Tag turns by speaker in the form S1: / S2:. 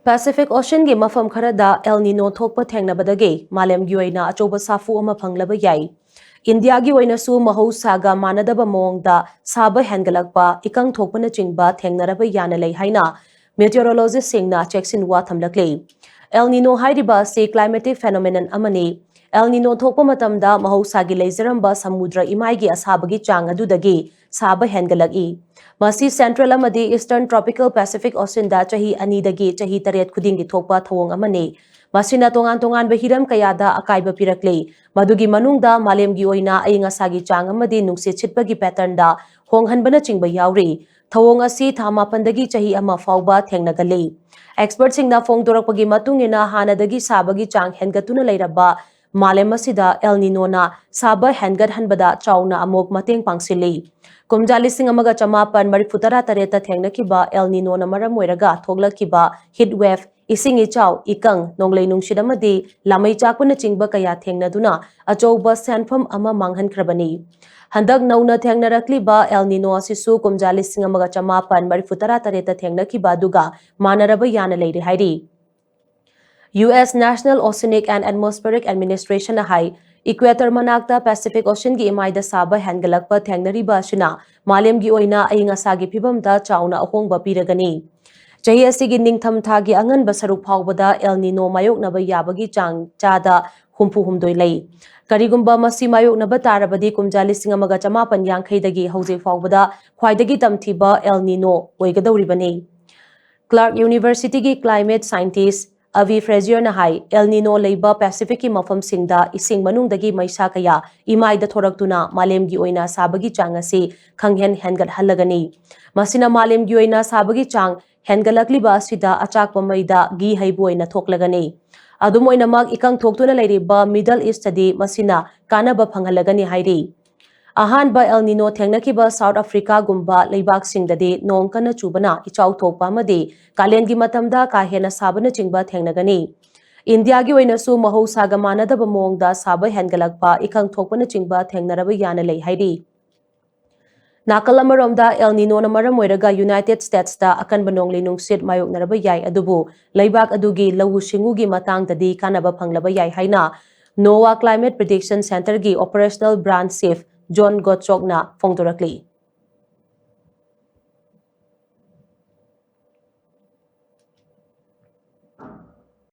S1: Pacific Ocean gi mafam kharada El Nino thokpa thengnabadagi malem gi oina achoba safu ama phanglaba yai. India gi oina su mahousaga manadaba mawngda saba hengalakpa ikang thokpana chingba thengnaraba yana lei haina meteorologist singna cheksin wa thamlakle. El Nino hairiba se climatic phenomenon amani. El Nino thokpa matamda mahousagi leizaramba samudra imaigi asabagi chang adudagi saba hengalaki. Masi Central amadi Eastern Tropical Pacific Ocean da chahi anidagi chahi taret khudingi thokpa thawong amani. Masina tongan behiram kayada akaiba pirakle. Madugi manungda malemgi oina ayingasagi chang amadi nungsit chitpagi pattern da honghanbana chingba yauri. Thawong asi thama pandagi chahi ama fauba thengnagale. Experts singna phongdorakpagi matungina hanadagi sabagi chang hengatuna leiraba Malem asida El Nino na saba hengat hanbada chauna amok mateng pangsili. Kumjali singamaga chamapan marifutara tareta thengnakiba El Nino na maram oiraga thoglakiba heat wave ising ichaw ikang nonglei nungsidamadi lamai chakpana chingba kaya thengnaduna achouba senfam ama manghankrabani. Handak nauna thengnarakliba El Nino asisu kumjali singamaga chamapan marifutara tareta thengnakiba duga manaraba yana leiri hairi. US National Oceanic and Atmospheric Administration hai Equator manakta Pacific Ocean gi imai da saba hengalakpa thengnariba asina malem gi oina ainga gi phibamda chauna ahongba piragani. Chahi asigi ningtham thagi anganba saruk phawbada El Nino mayoknaba yabagi chang chada humdoi lei. Karigumba masi mayoknaba tarabadi kumjali singamaga chamapan yankhaidagi hauze phawbada khwaidagi tamthiba El Nino oigadawribani. Clark University gi climate scientist Avi Frazier na hai El Nino leiba Pacific ki mafam singda ising manungdagi maisa kaya imai da thoraktuna malem gi oina sabagi chang asi khanghen hengat halagani. Masina malem gi oina sabagi chang hengalakli ba sida achak pamaida gi haibu oina thoklagani. Adum oina mag ikang thoktuna leiriba Middle East adi masina kanaba phangalagani hairi. Ahanba El Nino thengnakiba South Africa gumba leibak singdadi nong kana chubana ichaw thokpa amadi kalengi matamda ka hena sabana chingba thengnagani. India gi oina su mahousaga manadaba mawngda saba hengalakpa ikang thokpana chingba thengnaraba yana lei hairi. Nakalamaromda El Nino na maram oiraga United States da akanba nonglei nungsit mayoknaraba yai adubu leibak adugi lawu singugi matangdadi kanaba phanglaba yai haina NOAA Climate Prediction Center gi Operational Branch Chief John Gottschalk na phongdorakli.